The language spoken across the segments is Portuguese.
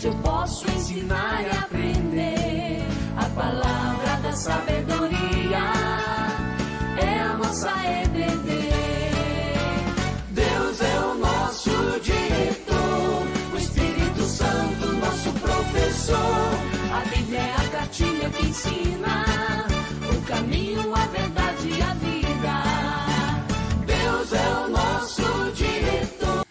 eu posso ensinar e aprender. A palavra da sabedoria é a nossa EBD. Deus é o nosso diretor, o Espírito Santo nosso professor. A Bíblia é a cartilha que ensina o caminho, a verdade e a vida. Deus é o nosso diretor.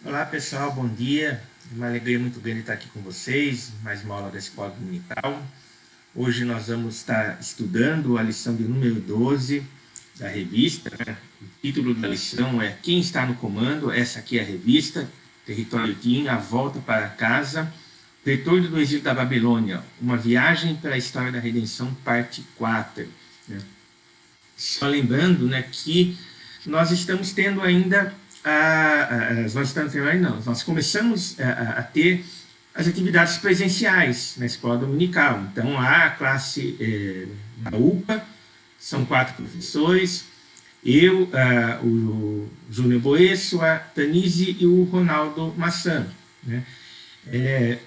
Olá pessoal, bom dia. Uma alegria muito grande estar aqui com vocês, mais uma aula da Escola Dominical. Hoje nós vamos estar estudando a lição de número 12 da revista. O título da lição é Quem está no comando? Essa aqui é a revista, Território Kim, A Volta para Casa, Retorno do Exílio da Babilônia, Uma Viagem pela História da Redenção, parte 4. Só lembrando, que nós estamos tendo ainda nós começamos a ter as atividades presenciais na escola dominical. Então, a classe da UPA, são 4 professores, eu, o Júnior Boesso, a Tanise e o Ronaldo Massano.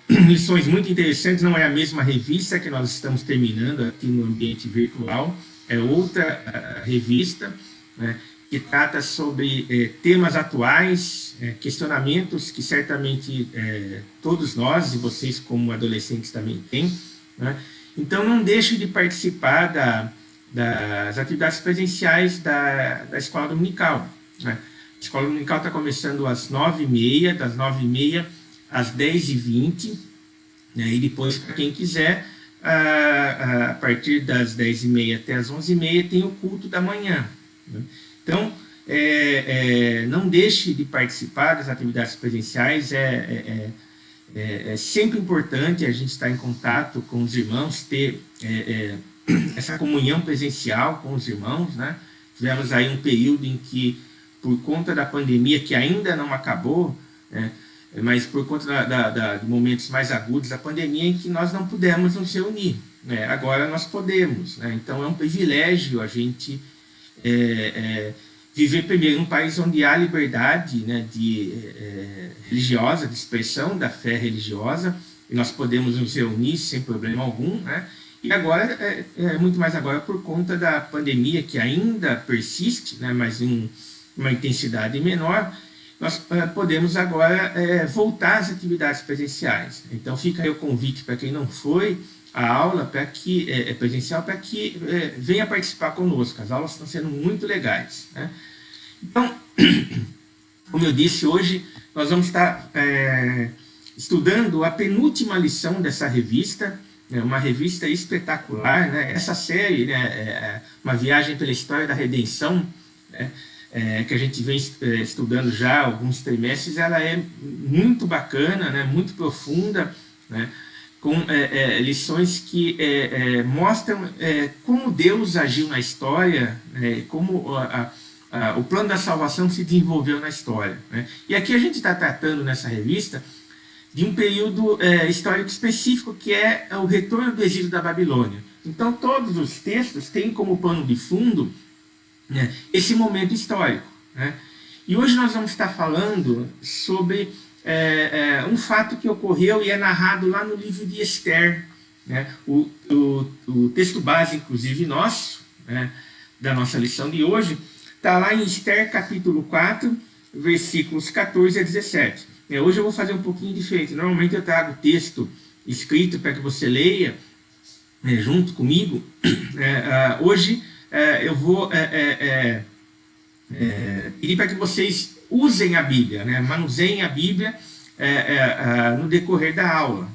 Lições muito interessantes, não é a mesma revista que nós estamos terminando aqui no ambiente virtual, é outra revista, que trata sobre temas atuais, questionamentos que certamente todos nós e vocês como adolescentes também têm. Então não deixe de participar das atividades presenciais da Escola Dominical. A Escola Dominical está começando às 9h30, das 9h30 às 10h20, e depois, para quem quiser, a partir das 10h30 até as 11h30 tem o culto da manhã. Então, não deixe de participar das atividades presenciais, é sempre importante a gente estar em contato com os irmãos, ter essa comunhão presencial com os irmãos. Tivemos aí um período em que, por conta da pandemia, que ainda não acabou, mas por conta de momentos mais agudos da pandemia, em que nós não pudemos nos reunir. Agora nós podemos. Então é um privilégio a gente viver primeiro em um país onde há liberdade religiosa, de expressão da fé religiosa, e nós podemos nos reunir sem problema algum, e agora, muito mais agora por conta da pandemia, que ainda persiste, mas em uma intensidade menor, nós podemos agora voltar às atividades presenciais. Então fica aí o convite para quem não foi à aula presencial, para que venha participar conosco. As aulas estão sendo muito legais. Então, como eu disse, hoje nós vamos estar estudando a penúltima lição dessa revista, uma revista espetacular. Essa série, Uma Viagem pela História da Redenção, que a gente vem estudando já há alguns trimestres, ela é muito bacana, muito profunda, com lições que mostram como Deus agiu na história, como o plano da salvação se desenvolveu na história. E aqui a gente está tratando nessa revista de um período histórico específico, que é o retorno do exílio da Babilônia. Então todos os textos têm como pano de fundo esse momento histórico. E hoje nós vamos estar falando sobre um fato que ocorreu e é narrado lá no livro de Esther. O texto base, inclusive, nosso, da nossa lição de hoje, está lá em Esther, capítulo 4, versículos 14 a 17. Hoje eu vou fazer um pouquinho diferente. Normalmente eu trago o texto escrito para que você leia junto comigo. Hoje eu vou pedir para que vocês usem a Bíblia, manuseiem a Bíblia no decorrer da aula.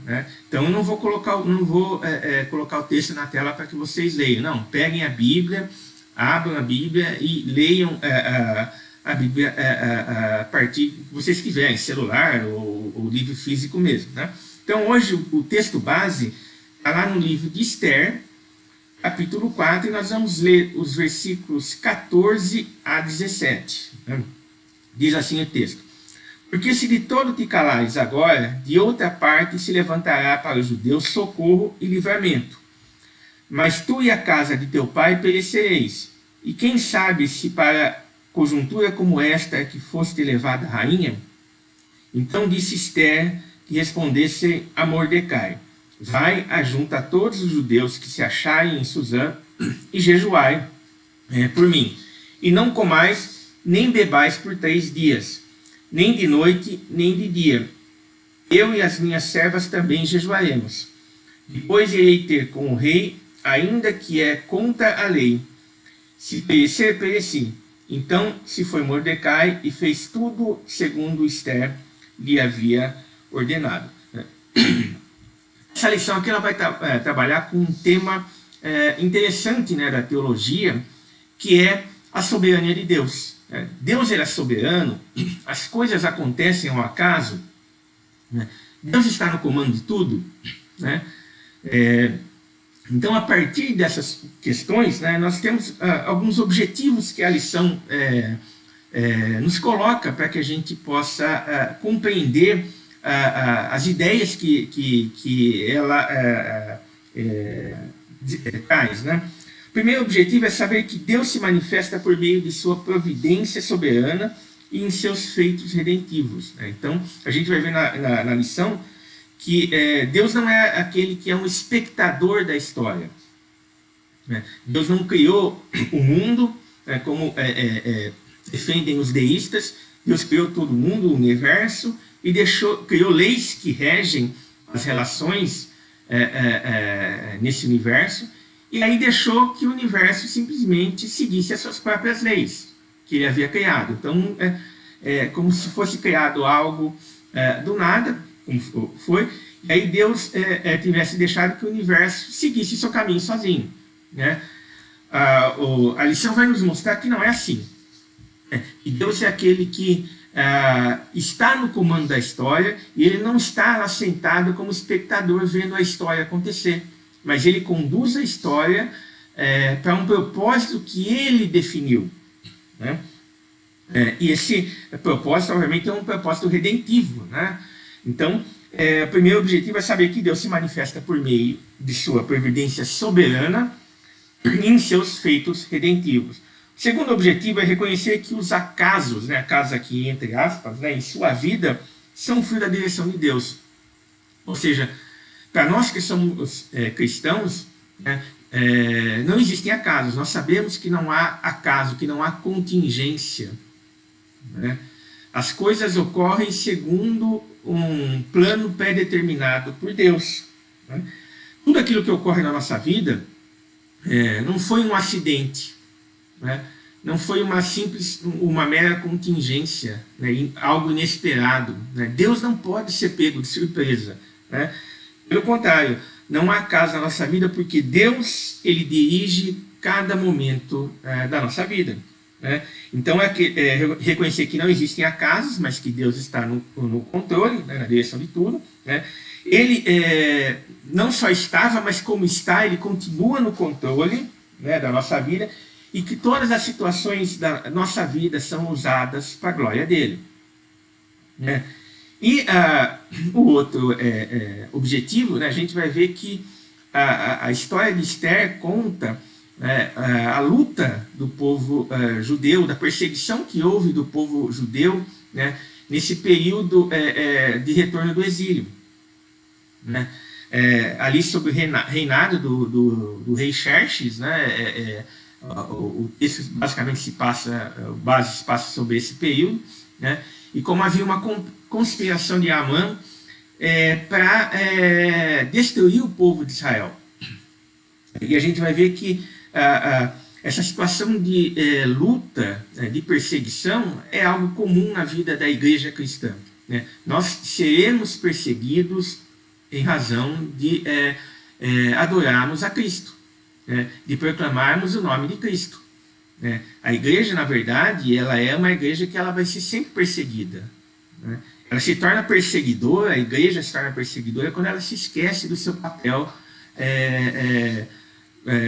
Então eu não vou colocar o texto na tela para que vocês leiam. Não, peguem a Bíblia, abram a Bíblia e leiam a Bíblia a partir que vocês tiverem, celular ou livro físico mesmo. Então hoje o texto base está lá no livro de Esther, capítulo 4, e nós vamos ler os versículos 14 a 17. Diz assim o texto: Porque se de todo te calares agora, de outra parte se levantará para os judeus socorro e livramento. Mas tu e a casa de teu pai perecereis. E quem sabe se para conjuntura como esta é que foste levada rainha? Então disse Esther que respondesse a Mordecai: vai, ajunta todos os judeus que se acharem em Suzã e jejuai por mim. E não comais nem bebais por 3 dias, nem de noite, nem de dia. Eu e as minhas servas também jejuaremos. Depois irei ter com o rei, ainda que é contra a lei. Se perecer, pereci. Então se foi Mordecai e fez tudo segundo Ester lhe havia ordenado. Essa lição aqui ela vai trabalhar com um tema interessante, né, da teologia, que é a soberania de Deus. Deus era soberano, as coisas acontecem ao acaso, né? Deus está no comando de tudo, né? Então, a partir dessas questões, né, nós temos alguns objetivos que a lição nos coloca para que a gente possa compreender as ideias que ela traz, né? O primeiro objetivo é saber que Deus se manifesta por meio de sua providência soberana e em seus feitos redentivos, né? Então, a gente vai ver na lição que Deus não é aquele que é um espectador da história, né? Deus não criou o mundo, como defendem os deístas. Deus criou todo mundo, o universo, e criou leis que regem as relações nesse universo, e aí deixou que o universo simplesmente seguisse as suas próprias leis que ele havia criado. Então, é como se fosse criado algo do nada, como foi, e aí Deus tivesse deixado que o universo seguisse seu caminho sozinho, né? A lição vai nos mostrar que não é assim. E Deus é aquele que está no comando da história, e ele não está lá sentado como espectador vendo a história acontecer, mas ele conduz a história para um propósito que ele definiu, né? E esse propósito, obviamente, é um propósito redentivo, né? Então, o primeiro objetivo é saber que Deus se manifesta por meio de sua providência soberana e em seus feitos redentivos. O segundo objetivo é reconhecer que os acasos, né, acasos aqui entre aspas, né, em sua vida, são fruto da direção de Deus. Ou seja, para nós que somos cristãos, né, não existem acasos. Nós sabemos que não há acaso, que não há contingência, né? As coisas ocorrem segundo um plano pré-determinado por Deus, né? Tudo aquilo que ocorre na nossa vida não foi um acidente, né? Não foi uma mera contingência, né? Algo inesperado, né? Deus não pode ser pego de surpresa, né? Pelo contrário, não há acaso na nossa vida, porque Deus, ele dirige cada momento da nossa vida, né? Então, reconhecer que não existem acasos, mas que Deus está no controle, né, na direção de tudo, né? Ele não só estava, mas como está, ele continua no controle, né, da nossa vida, e que todas as situações da nossa vida são usadas para a glória dele, né? E o outro objetivo, né, a gente vai ver que a história de Ester conta a luta do povo judeu, da perseguição que houve do povo judeu, né, nesse período de retorno do exílio, né? Ali sob o reinado do rei Xerxes, né, o texto basicamente se passa sobre esse período, né? E como havia uma conspiração de Amã para destruir o povo de Israel. E a gente vai ver que essa situação de luta, de perseguição, é algo comum na vida da igreja cristã, né? Nós seremos perseguidos em razão de adorarmos a Cristo, né? De proclamarmos o nome de Cristo, né? A igreja, na verdade, ela é uma igreja que ela vai ser sempre perseguida, né? Ela se torna perseguidora, a igreja se torna perseguidora quando ela se esquece do seu papel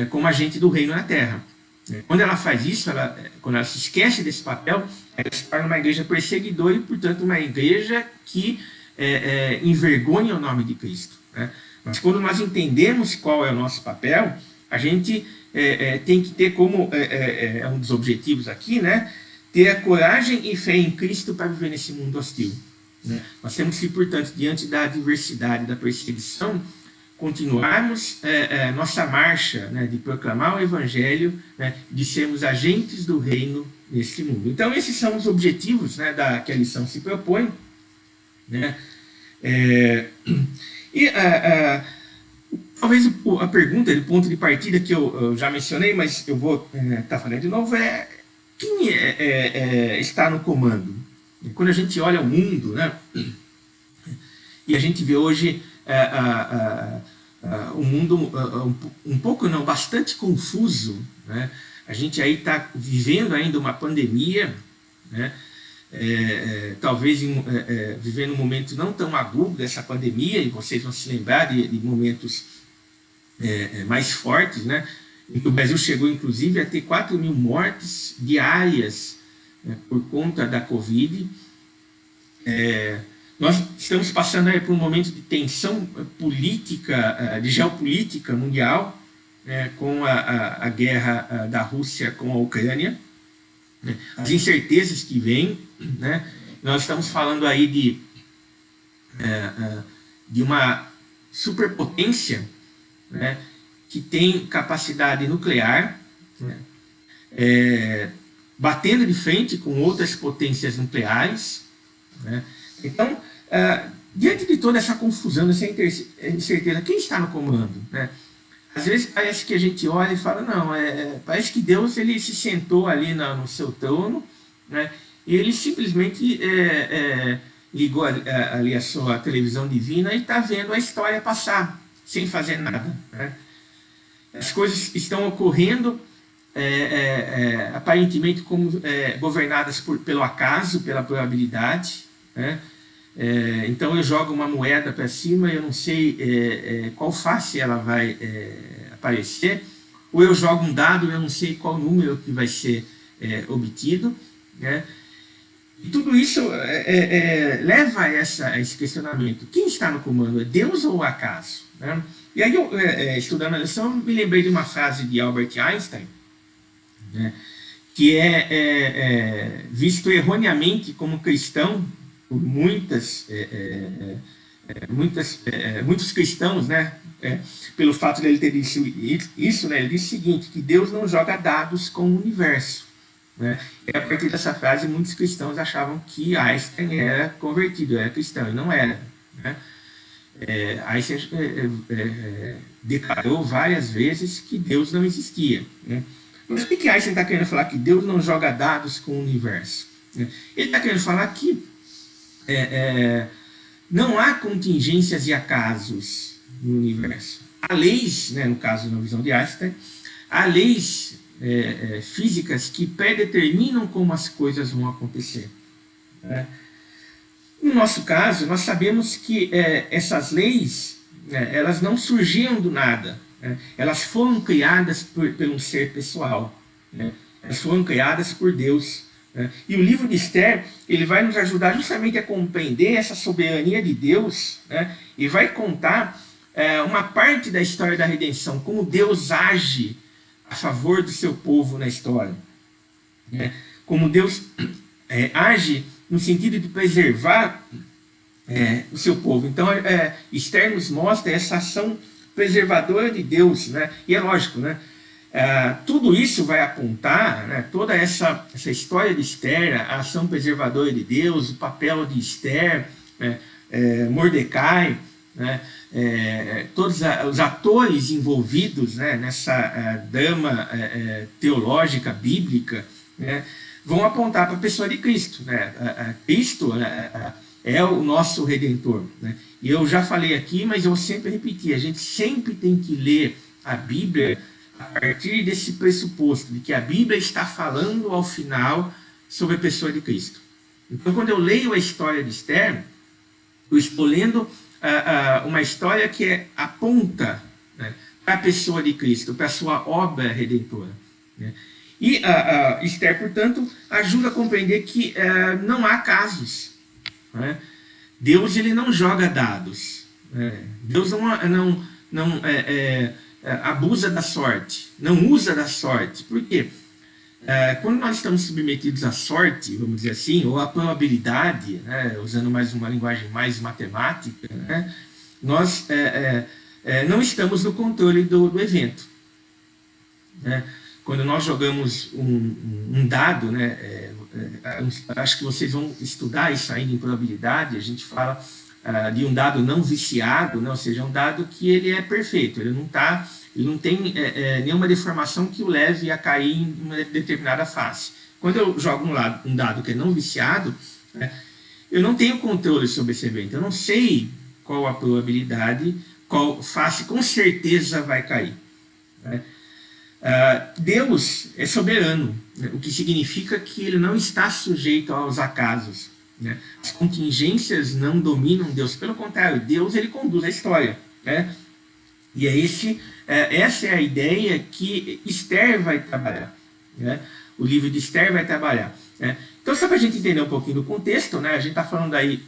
como agente do reino na terra. Quando ela faz isso, quando ela se esquece desse papel, ela se torna uma igreja perseguidora e, portanto, uma igreja que envergonha o nome de Cristo, né? Mas quando nós entendemos qual é o nosso papel, a gente tem que ter como um dos objetivos aqui, né, ter a coragem e fé em Cristo para viver nesse mundo hostil, né? Nós temos que, portanto, diante da adversidade, da perseguição, continuarmos nossa marcha, né, de proclamar o Evangelho, né, de sermos agentes do reino neste mundo. Então, esses são os objetivos, né, que a lição se propõe, né? Talvez a pergunta, o ponto de partida que eu já mencionei, mas eu vou estar falando de novo, quem está no comando? Quando a gente olha o mundo, né, e a gente vê hoje um mundo um pouco, não, bastante confuso, né? A gente aí está vivendo ainda uma pandemia, né? Talvez vivendo um momento não tão agudo dessa pandemia, e vocês vão se lembrar de momentos mais fortes, né? O Brasil chegou, inclusive, a ter 4.000 mortes diárias, né, por conta da Covid. Nós estamos passando aí por um momento de tensão política, de geopolítica mundial, né, com a guerra da Rússia com a Ucrânia, né, as incertezas que vêm, né? Nós estamos falando aí de uma superpotência, né, que tem capacidade nuclear, né, batendo de frente com outras potências nucleares, né? Então, diante de toda essa confusão, essa incerteza, quem está no comando, né? Às vezes parece que a gente olha e fala, não, parece que Deus ele se sentou ali no seu trono, né, e ele simplesmente ligou ali a sua televisão divina e está vendo a história passar, sem fazer nada, né? As coisas estão ocorrendo aparentemente como governadas pelo acaso, pela probabilidade, né? Então eu jogo uma moeda para cima e eu não sei qual face ela vai aparecer, ou eu jogo um dado e eu não sei qual número que vai ser obtido, né? E tudo isso leva a esse questionamento: quem está no comando? É Deus ou o acaso, né? E aí eu, estudando a lição, me lembrei de uma frase de Albert Einstein, né, que visto erroneamente como cristão por muitos cristãos, né, pelo fato de ele ter dito isso, né, ele disse o seguinte, que Deus não joga dados com o universo, né? E a partir dessa frase, muitos cristãos achavam que Einstein era convertido, era cristão, e não era, né? Einstein declarou várias vezes que Deus não existia, né? Mas o que Einstein está querendo falar? Que Deus não joga dados com o universo, né? Ele está querendo falar que não há contingências e acasos no universo. Há leis, né, no caso na visão de Einstein, há leis físicas que predeterminam como as coisas vão acontecer, né? No nosso caso, nós sabemos que essas leis, elas não surgiram do nada, né? Elas foram criadas por um ser pessoal, né? Elas foram criadas por Deus, né? E o livro de Esther, ele vai nos ajudar justamente a compreender essa soberania de Deus, né? E vai contar uma parte da história da redenção, como Deus age a favor do seu povo na história, né? Como Deus age no sentido de preservar o seu povo. Então, Esther nos mostra essa ação preservadora de Deus, né? E é lógico, né? Tudo isso vai apontar, né, toda essa história de Esther, a ação preservadora de Deus, o papel de Esther, né, Mordecai, né, todos os atores envolvidos, né, nessa drama teológica, bíblica, né, vão apontar para a pessoa de Cristo, né? Cristo é o nosso Redentor, né? E eu já falei aqui, mas eu vou sempre repetir, a gente sempre tem que ler a Bíblia a partir desse pressuposto, de que a Bíblia está falando ao final sobre a pessoa de Cristo. Então, quando eu leio a história de Esther, eu estou lendo uma história que aponta, né, para a pessoa de Cristo, para a sua obra redentora, né? E Esther, portanto, ajuda a compreender que não há casos, né? Deus ele não joga dados, né? Deus não abusa da sorte, não usa da sorte. Por quê? Quando nós estamos submetidos à sorte, vamos dizer assim, ou à probabilidade, né, usando mais uma linguagem mais matemática, né, nós não estamos no controle do evento. Né? Quando nós jogamos um dado, né, acho que vocês vão estudar isso ainda em probabilidade, a gente fala de um dado não viciado, né, ou seja, um dado que ele é perfeito, ele não tem nenhuma deformação que o leve a cair em uma determinada face. Quando eu jogo um dado que é não viciado, né, eu não tenho controle sobre esse evento, eu não sei qual a probabilidade, qual face com certeza vai cair. Né? Deus é soberano, né, o que significa que ele não está sujeito aos acasos. Né? As contingências não dominam Deus, pelo contrário, Deus ele conduz a história. Né? E essa é a ideia que Esther vai trabalhar. Né? O livro de Esther vai trabalhar. Né? Então, só para a gente entender um pouquinho do contexto, né? A gente está falando aí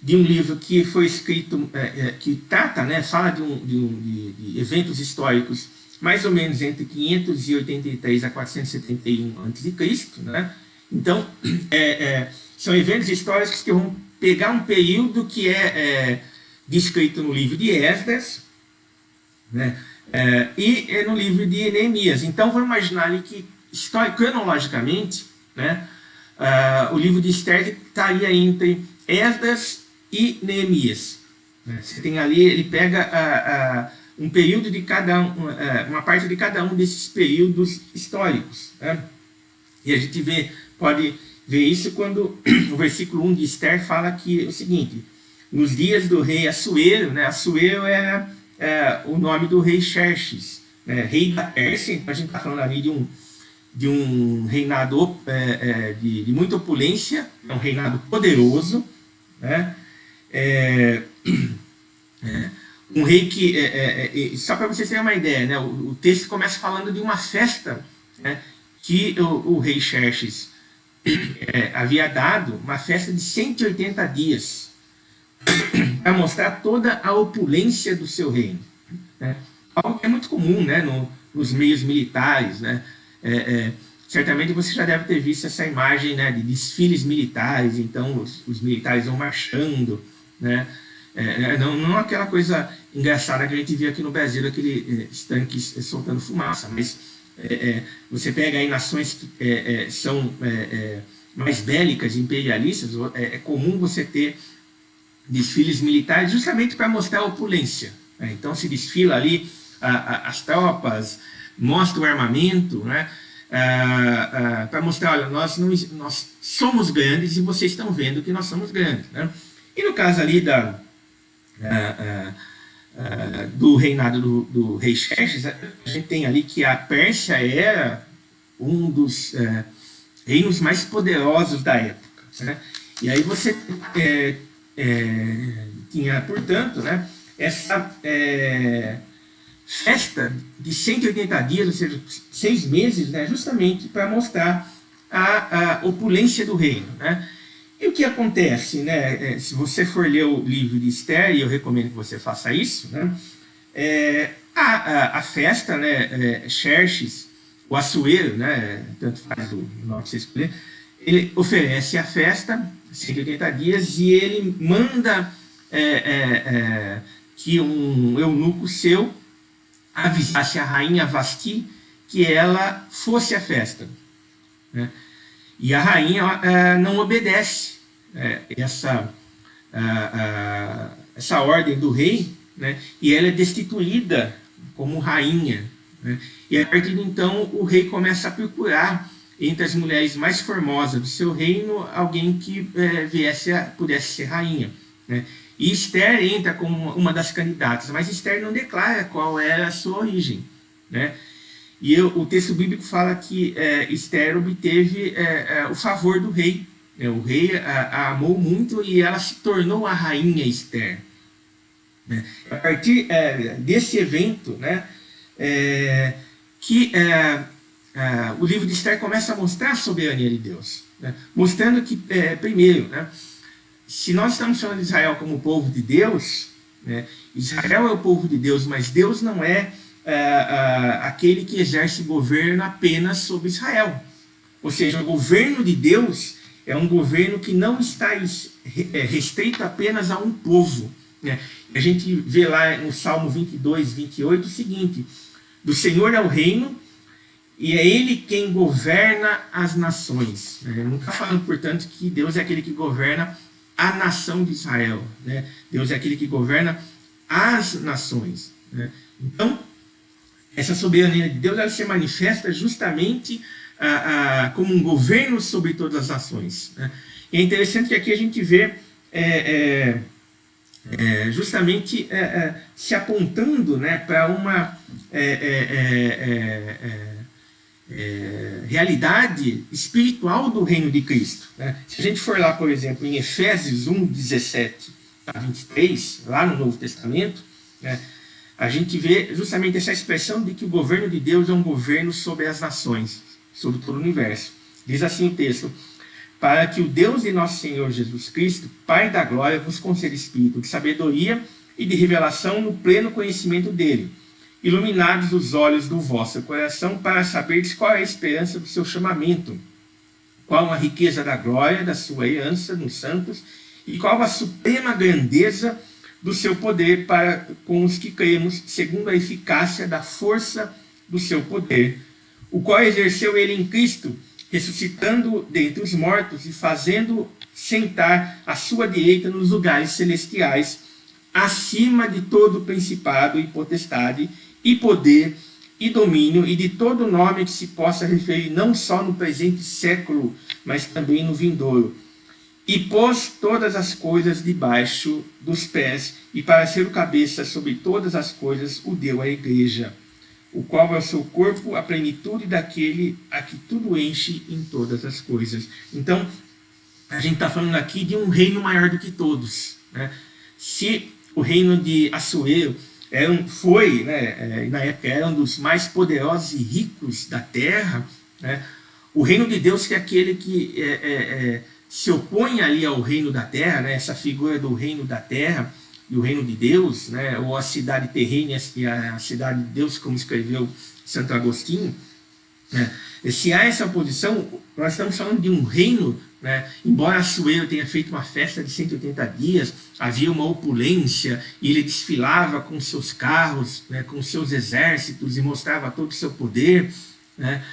de um livro que foi escrito, que trata, né? Fala de eventos históricos mais ou menos entre 583 a 471 a.C. Né? Então, são eventos históricos que vão pegar um período que é descrito no livro de Esdras, né? E no livro de Neemias. Então, vamos imaginar ali que, cronologicamente, né, o livro de Esther estaria entre Esdras e Neemias. Né? Você tem ali, ele pega um período de cada uma parte de cada um desses períodos históricos. Né? E a gente pode ver isso quando o versículo 1 de Esther fala que é o seguinte: nos dias do rei Assuero, né? Assuero era o nome do rei Xerxes, né? Rei da Pérsia. Então a gente está falando ali de um reinado de muita opulência, um reinado poderoso, né? Um rei que, só para vocês terem uma ideia, né? O texto começa falando de uma festa, né, que o rei Xerxes havia dado, uma festa de 180 dias, para mostrar toda a opulência do seu reino. Né? Algo que é muito comum, né, nos meios militares. Né? Certamente você já deve ter visto essa imagem, né, de desfiles militares, então os militares vão marchando, né? Não aquela coisa engraçada que a gente vê aqui no Brasil, aqueles tanques soltando fumaça, mas você pega aí nações que são mais bélicas, imperialistas, é comum você ter desfiles militares justamente para mostrar a opulência. Né? Então se desfila ali as tropas, mostra o armamento, né? Para mostrar, olha, nós somos grandes e vocês estão vendo que nós somos grandes. Né? E no caso ali do reinado do rei Xerxes, a gente tem ali que a Pérsia era um dos reinos mais poderosos da época. Né? E aí você tinha, portanto, né, essa festa de 180 dias, ou seja, 6 meses, né, justamente para mostrar a opulência do reino. Né? E o que acontece, né, se você for ler o livro de Esther, e eu recomendo que você faça isso, né, a festa, né, Xerxes, o Assuero, né, tanto faz o nome que você escolher, ele oferece a festa, 180 dias, e ele manda que um eunuco seu avisasse a rainha Vasti que ela fosse à festa. Né? E a rainha não obedece essa ordem do rei, né? E ela é destituída como rainha. Né? E a partir de então o rei começa a procurar entre as mulheres mais formosas do seu reino alguém que pudesse ser rainha. Né? E Esther entra como uma das candidatas, mas Esther não declara qual era a sua origem. Né? E o texto bíblico fala que Esther obteve o favor do rei. O rei a amou muito e ela se tornou a rainha Esther. Né? A partir desse evento, né, que o livro de Esther começa a mostrar a soberania de Deus. Né? Mostrando que, primeiro, né, se nós estamos falando de Israel como o povo de Deus, né, Israel é o povo de Deus, mas Deus não é aquele que exerce governo apenas sobre Israel. Ou seja, o governo de Deus é um governo que não está restrito apenas a um povo, né? A gente vê lá no Salmo 22, 28 o seguinte: do Senhor é o reino, e é Ele quem governa as nações. Não está falando, portanto, que Deus é aquele que governa a nação de Israel, né? Deus é aquele que governa as nações, né? Então, essa soberania de Deus, ela se manifesta justamente como um governo sobre todas as nações, né? E é interessante que aqui a gente vê justamente se apontando, né, para uma realidade espiritual do reino de Cristo, né? Se a gente for lá, por exemplo, em Efésios 1, 17 a 23, lá no Novo Testamento, né, a gente vê justamente essa expressão de que o governo de Deus é um governo sobre as nações, sobre todo o universo. Diz assim o texto: para que o Deus de nosso Senhor Jesus Cristo, Pai da glória, vos conceda espírito de sabedoria e de revelação no pleno conhecimento dele, iluminados os olhos do vosso coração, para saberdes qual é a esperança do seu chamamento, qual a riqueza da glória da sua herança nos santos, e qual a suprema grandeza do seu poder para com os que cremos, segundo a eficácia da força do seu poder, o qual exerceu ele em Cristo, ressuscitando dentre os mortos e fazendo sentar à sua direita nos lugares celestiais, acima de todo principado e potestade, e poder, e domínio, e de todo nome que se possa referir não só no presente século, mas também no vindouro. E pôs todas as coisas debaixo dos pés, e para ser o cabeça sobre todas as coisas, o deu à igreja, o qual é o seu corpo, a plenitude daquele a que tudo enche em todas as coisas. Então, a gente está falando aqui de um reino maior do que todos, né? Se o reino de Assuero foi, né, na época, era um dos mais poderosos e ricos da terra, né? O reino de Deus, que é aquele que se opõe ali ao reino da terra, né? Essa figura do reino da terra e o reino de Deus, né? Ou a cidade terrena e a cidade de Deus, como escreveu Santo Agostinho, né? Se há essa oposição, nós estamos falando de um reino, né? Embora Assuero tenha feito uma festa de 180 dias, havia uma opulência, e ele desfilava com seus carros, né? Com seus exércitos, e mostrava todo o seu poder, né?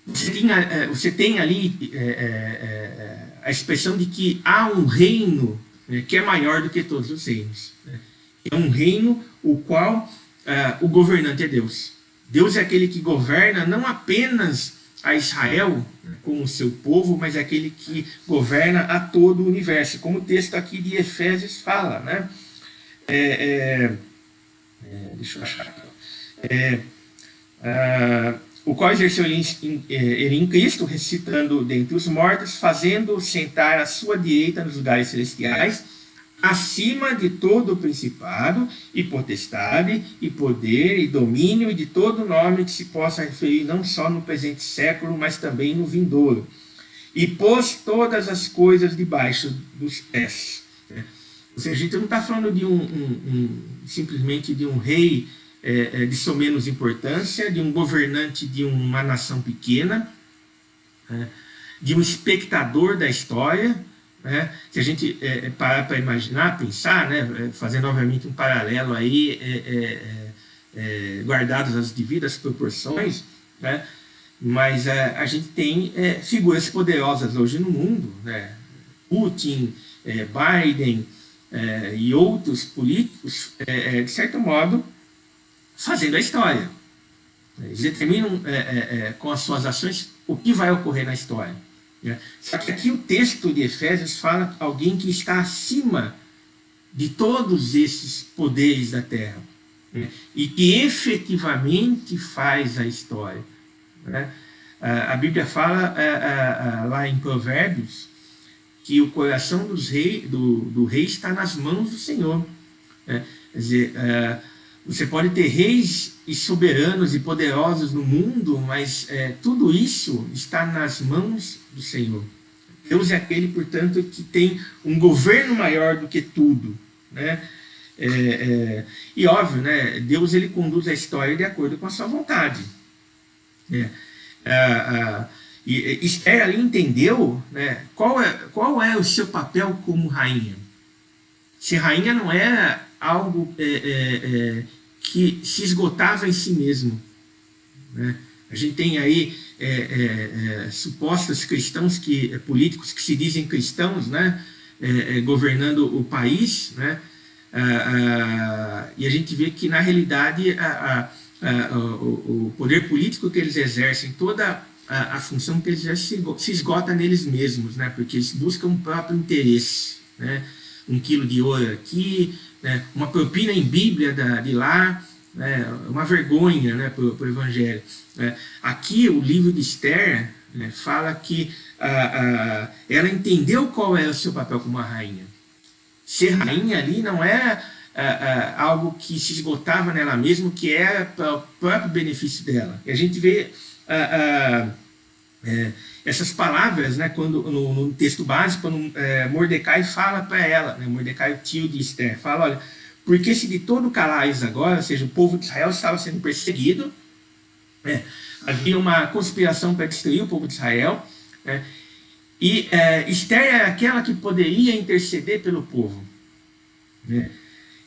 Você tem ali a expressão de que há um reino, né, que é maior do que todos os reinos, né? É um reino o qual o governante é Deus. Deus é aquele que governa não apenas a Israel, né, como seu povo, mas é aquele que governa a todo o universo, como o texto aqui de Efésios fala, né? Deixa eu achar aqui. O qual exerceu ele em Cristo, ressuscitando dentre os mortos, fazendo sentar à sua direita nos lugares celestiais, acima de todo o principado, e potestade, e poder, e domínio, e de todo nome que se possa referir não só no presente século, mas também no vindouro. E pôs todas as coisas debaixo dos pés. Ou seja, a gente não está falando de simplesmente de um rei de somenos importância, de um governante de uma nação pequena, de um espectador da história, né? Se a gente parar para imaginar, pensar, né, fazendo obviamente um paralelo aí, guardados as devidas proporções, né? Mas a gente tem figuras poderosas hoje no mundo, né? Putin, Biden e outros políticos, de certo modo, fazendo a história. Eles determinam com as suas ações o que vai ocorrer na história, né? Só que aqui o texto de Efésios fala alguém que está acima de todos esses poderes da terra, né? E que efetivamente faz a história, né? A Bíblia fala lá em Provérbios que o coração do rei está nas mãos do Senhor, né? Quer dizer, você pode ter reis e soberanos e poderosos no mundo, mas tudo isso está nas mãos do Senhor. Deus é aquele, portanto, que tem um governo maior do que tudo, né? E óbvio, né, Deus ele conduz a história de acordo com a sua vontade. E Esther ali entendeu, né, qual é o seu papel como rainha. Se rainha não era algo que se esgotava em si mesmo, né? A gente tem aí supostos cristãos políticos que se dizem cristãos, né, governando o país, né, e a gente vê que na realidade o poder político que eles exercem, toda a função que eles exercem se esgota neles mesmos, né, porque eles buscam o próprio interesse, né, 1 quilo de ouro aqui, né, uma propina em Bíblia de lá, né, uma vergonha, né, para o Evangelho. Aqui o livro de Esther, né, fala que ela entendeu qual era o seu papel como uma rainha. Ser rainha ali não é algo que se esgotava nela mesma, que era para o próprio benefício dela. E a gente vê essas palavras, né, quando no texto básico, quando Mordecai fala para ela, né, Mordecai, o tio de Esther, fala, olha, porque se de todo calais agora, ou seja, o povo de Israel estava sendo perseguido, havia uma conspiração para destruir o povo de Israel, né, e Esther era aquela que poderia interceder pelo povo, né.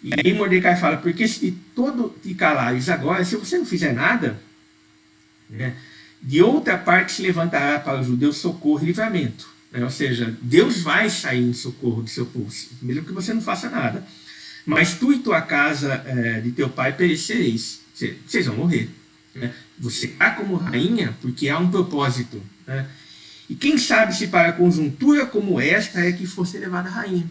E aí Mordecai fala, porque se de todo te calares agora, se você não fizer nada, né, de outra parte se levantará para os judeus socorro e livramento, né, ou seja, Deus vai sair em socorro do seu povo, mesmo que você não faça nada. Mas tu e tua casa de teu pai perecereis, vocês vão morrer. Né? Você está como rainha porque há um propósito. Né? E quem sabe se para conjuntura como esta é que fosse elevada a rainha.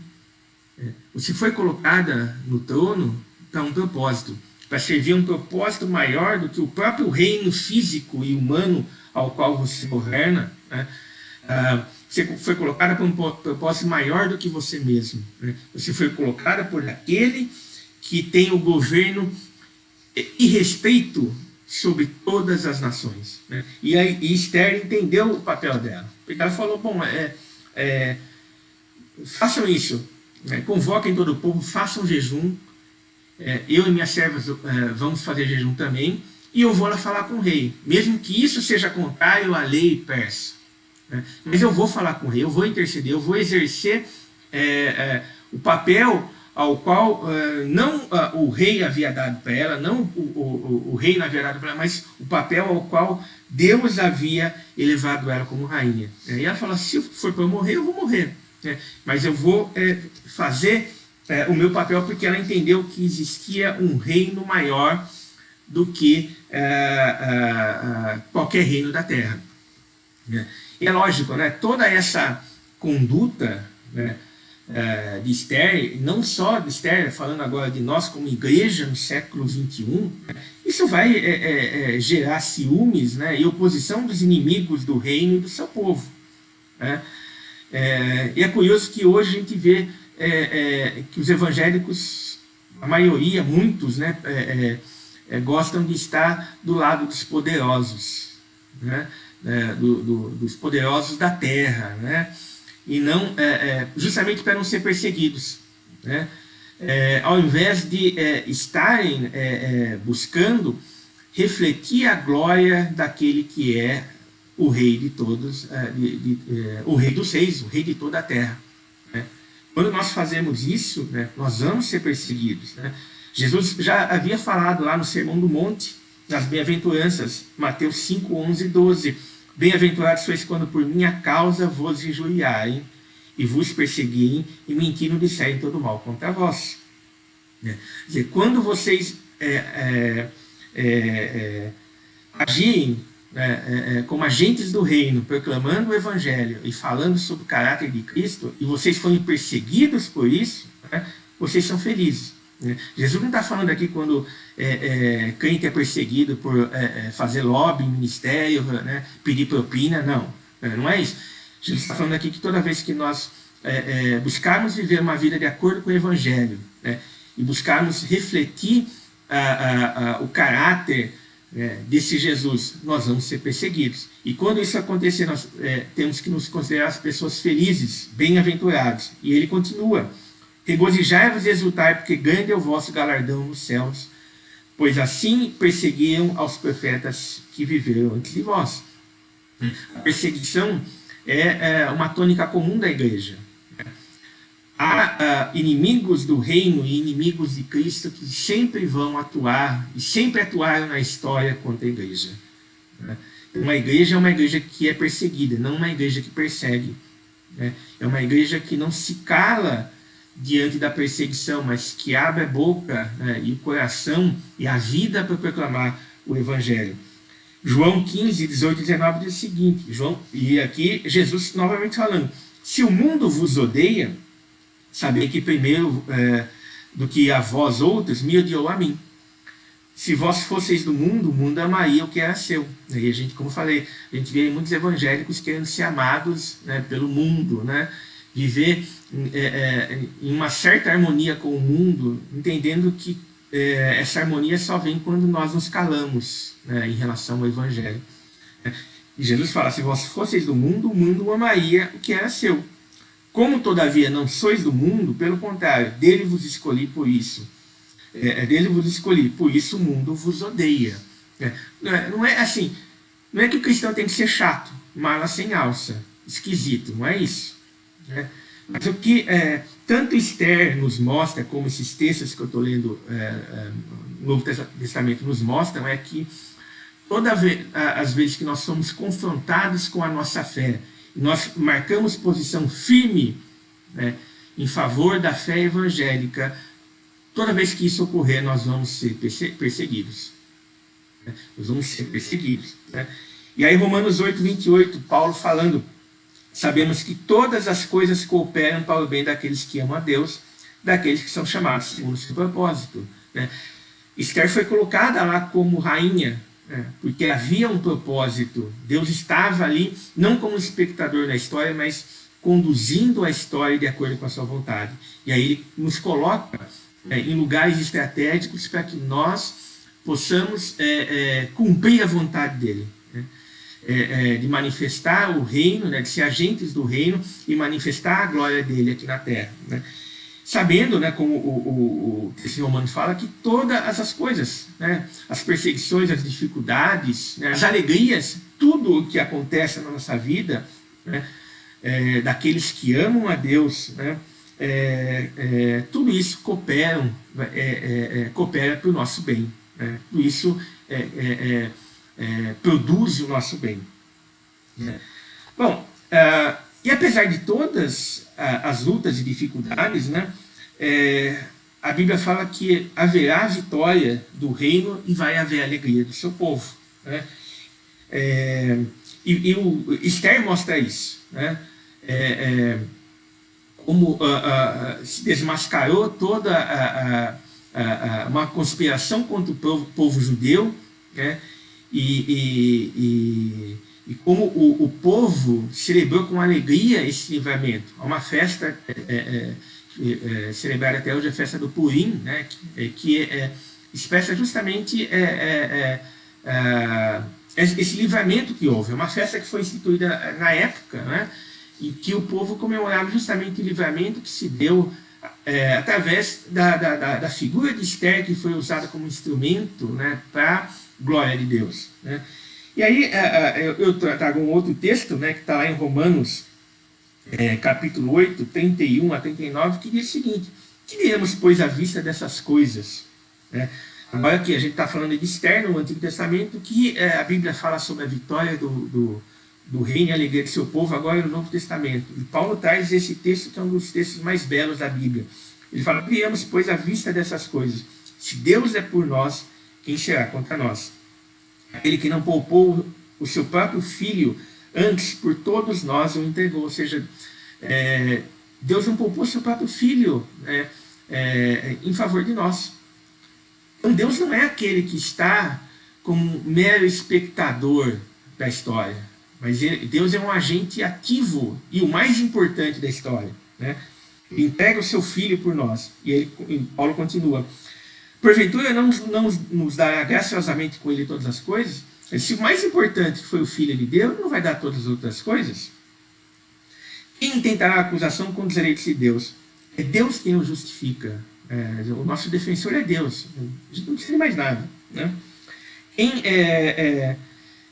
Você foi colocada no trono para um propósito, para servir um propósito maior do que o próprio reino físico e humano ao qual você governa. Né? Você foi colocada por um propósito maior do que você mesmo. Né? Você foi colocada por aquele que tem o governo irrestrito sobre todas as nações. Né? E Esther entendeu o papel dela. Porque ela falou, bom, façam isso, né? Convoquem todo o povo, façam jejum, eu e minhas servas vamos fazer jejum também, e eu vou lá falar com o rei, mesmo que isso seja contrário à lei persa. Mas eu vou falar com o rei, eu vou interceder, eu vou exercer o papel ao qual não o rei havia dado para ela, não o rei não havia dado para ela, mas o papel ao qual Deus havia elevado ela como rainha. E ela fala, se for para eu morrer, eu vou morrer. Mas eu vou fazer o meu papel, porque ela entendeu que existia um reino maior do que qualquer reino da terra. E é lógico, né, toda essa conduta, né, de Esther, não só de Esther, falando agora de nós como igreja no século XXI, isso vai gerar ciúmes, né, e oposição dos inimigos do reino e do seu povo. Né? E é curioso que hoje a gente vê que os evangélicos, a maioria, muitos, né, gostam de estar do lado dos poderosos, né? Dos poderosos da terra, né? E não justamente para não ser perseguidos, né? Ao invés de estarem buscando refletir a glória daquele que é o rei de todos, o rei dos reis, o rei de toda a terra, né? Quando nós fazemos isso, né, nós vamos ser perseguidos, né? Jesus já havia falado lá no Sermão do Monte, nas bem-aventuranças, Mateus 5, 11 e 12. Bem-aventurados sois quando por minha causa vos injuriarem e vos perseguirem e mentindo disserem todo mal contra vós. Quer dizer, quando vocês agirem como agentes do reino, proclamando o Evangelho e falando sobre o caráter de Cristo, e vocês forem perseguidos por isso, né, vocês são felizes. Jesus não está falando aqui quando crente é perseguido por fazer lobby, ministério, né, pedir propina, não é isso. Jesus está falando aqui que toda vez que nós buscarmos viver uma vida de acordo com o Evangelho, né, e buscarmos refletir o caráter desse Jesus, nós vamos ser perseguidos. E quando isso acontecer, nós temos que nos considerar as pessoas felizes, bem-aventurados. E ele continua, Regozijai-vos e exultai, porque grande é o vosso galardão nos céus, pois assim perseguiam aos profetas que viveram antes de vós. A perseguição é uma tônica comum da igreja. Há inimigos do reino e inimigos de Cristo que sempre vão atuar, e sempre atuaram na história contra a igreja. Uma igreja é uma igreja que é perseguida, não uma igreja que persegue. É uma igreja que não se cala diante da perseguição, mas que abre a boca, e o coração e a vida para proclamar o Evangelho. João 15, 18 e 19 diz o seguinte, e aqui Jesus novamente falando, se o mundo vos odeia, sabei que primeiro do que a vós outros, me odiou a mim. Se vós fosseis do mundo, o mundo amaria o que era seu. E a gente, como eu falei, a gente vê muitos evangélicos querendo ser amados, pelo mundo, viver em uma certa harmonia com o mundo, entendendo que essa harmonia só vem quando nós nos calamos, em relação ao Evangelho. E Jesus fala, se vós fosseis do mundo, o mundo amaria o que era seu. Como, todavia, não sois do mundo, pelo contrário, dele vos escolhi por isso. Dele vos escolhi, por isso o mundo vos odeia. Não é assim, não é que o cristão tem que ser chato, mala sem alça, esquisito, não é isso. Mas o que tanto Esther nos mostra, como esses textos que eu estou lendo no Novo Testamento nos mostram, é que todas as vezes que nós somos confrontados com a nossa fé, nós marcamos posição firme em favor da fé evangélica, toda vez que isso ocorrer, nós vamos ser perseguidos. Nós vamos ser perseguidos. E aí, Romanos 8, 28, Paulo falando, sabemos que todas as coisas cooperam para o bem daqueles que amam a Deus, daqueles que são chamados segundo o seu propósito. Esther foi colocada lá como rainha, porque havia um propósito. Deus estava ali, não como espectador da história, mas conduzindo a história de acordo com a sua vontade. E aí ele nos coloca em lugares estratégicos para que nós possamos cumprir a vontade dele. De manifestar o reino, de ser agentes do reino e manifestar a glória dele aqui na terra. Sabendo, como o texto romano fala, que todas as coisas, as perseguições, as dificuldades, as alegrias, tudo o que acontece na nossa vida, daqueles que amam a Deus, tudo isso coopera para o nosso bem. Tudo isso produz o nosso bem. Bom, e apesar de todas as lutas e dificuldades, a Bíblia fala que haverá a vitória do reino e vai haver a alegria do seu povo. E o Esther mostra isso. Como se desmascarou toda uma conspiração contra o povo judeu, e como o povo celebrou com alegria esse livramento. Há uma festa celebrada até hoje, a festa do Purim, que expressa justamente esse livramento que houve. É uma festa que foi instituída na época, em que o povo comemorava justamente o livramento que se deu através da figura de Esther, que foi usada como instrumento para a glória de Deus. E aí eu trago um outro texto, que está lá em Romanos, capítulo 8, 31 a 39, que diz o seguinte: que diremos, pois, à vista dessas coisas? Agora que a gente está falando de Esther no Antigo Testamento, que a Bíblia fala sobre a vitória do reino e a alegria de seu povo, agora no Novo Testamento. E Paulo traz esse texto, que é um dos textos mais belos da Bíblia. Ele fala: que diremos, pois, à vista dessas coisas? Se Deus é por nós, quem será contra nós? Aquele que não poupou o seu próprio filho, antes por todos nós o entregou. Ou seja, Deus não poupou o seu próprio filho em favor de nós. Então Deus não é aquele que está como mero espectador da história, mas Deus é um agente ativo e o mais importante da história. Ele entrega o seu filho por nós. E Paulo continua: porventura não nos dará graciosamente com ele todas as coisas? Se o mais importante que foi o Filho, ele deu, ele não vai dar todas as outras coisas? Quem tentará acusação contra os eleitos de Deus? É Deus quem o justifica. O nosso defensor é Deus. A gente não precisa de mais nada, né?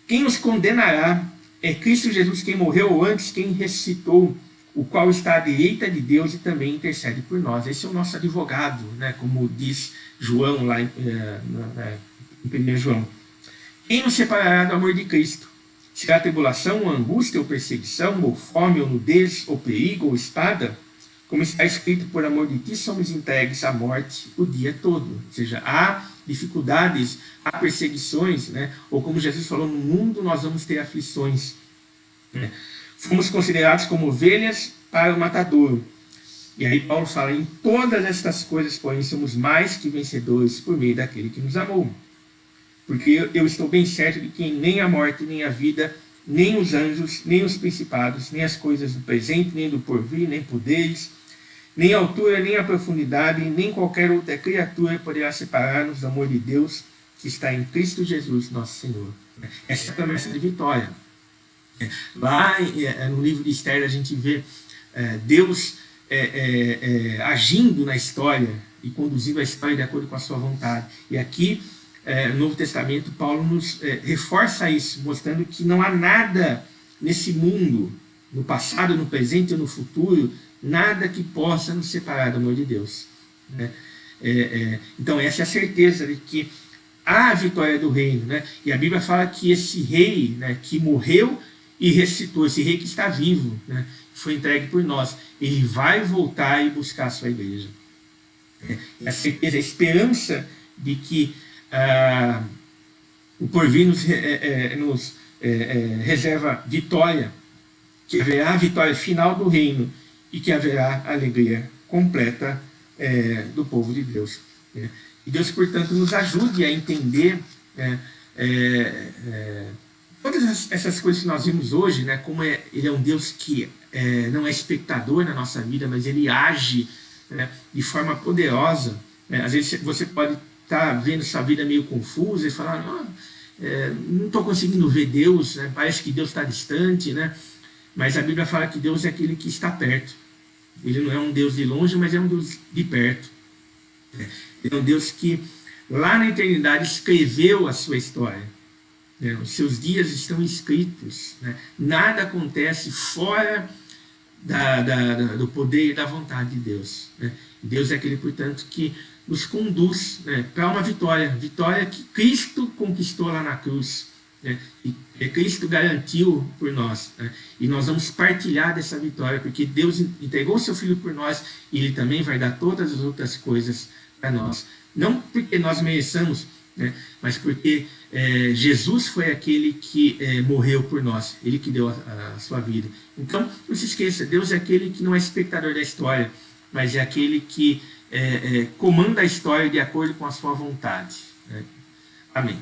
Quem nos condenará é Cristo Jesus, quem morreu antes, quem ressuscitou, o qual está à direita de Deus e também intercede por nós. Esse é o nosso advogado, né? Como diz João lá em 1 João. Quem nos separará do amor de Cristo? Será tribulação, ou angústia, ou perseguição, ou fome, ou nudez, ou perigo, ou espada? Como está escrito, por amor de ti somos entregues à morte o dia todo. Ou seja, há dificuldades, há perseguições, né? Ou como Jesus falou, no mundo nós vamos ter aflições, né? Fomos considerados como ovelhas para o matadouro. E aí Paulo fala, em todas estas coisas, porém, somos mais que vencedores por meio daquele que nos amou. Porque eu estou bem certo de que nem a morte, nem a vida, nem os anjos, nem os principados, nem as coisas do presente, nem do porvir, nem poderes, nem a altura, nem a profundidade, nem qualquer outra criatura poderá separar-nos do amor de Deus que está em Cristo Jesus, nosso Senhor. Essa é a promessa de vitória. Lá no livro de Esther a gente vê Deus agindo na história e conduzindo a história de acordo com a sua vontade. E aqui, no Novo Testamento, Paulo nos reforça isso, mostrando que não há nada nesse mundo, no passado, no presente ou no futuro, nada que possa nos separar do amor de Deus. Né? Então essa é a certeza de que há a vitória do reino. Né? E a Bíblia fala que esse rei, né, que morreu e ressuscitou, esse rei que está vivo, né, foi entregue por nós, ele vai voltar e buscar a sua igreja. A certeza, a esperança de que o porvir nos reserva vitória, que haverá a vitória final do reino e que haverá a alegria completa do povo de Deus. E Deus, portanto, nos ajude a entender todas essas coisas que nós vimos hoje, né, como Ele é um Deus que não é espectador na nossa vida, mas Ele age, né, de forma poderosa. Às vezes você pode estar vendo sua vida meio confusa e falar, não estou conseguindo ver Deus, né, parece que Deus está distante, né? Mas a Bíblia fala que Deus é aquele que está perto. Ele não é um Deus de longe, mas é um Deus de perto. Ele é um Deus que lá na eternidade escreveu a sua história. Os seus dias estão escritos. Nada acontece fora do poder e da vontade de Deus. Deus é aquele, portanto, que nos conduz para uma vitória. Vitória que Cristo conquistou lá na cruz. E Cristo garantiu por nós. E nós vamos partilhar dessa vitória, porque Deus entregou o seu Filho por nós e Ele também vai dar todas as outras coisas para nós. Não porque nós mereçamos, mas porque Jesus foi aquele que morreu por nós. Ele que deu a sua vida. Então, não se esqueça, Deus é aquele que não é espectador da história, mas é aquele que comanda a história de acordo com a sua vontade. Amém.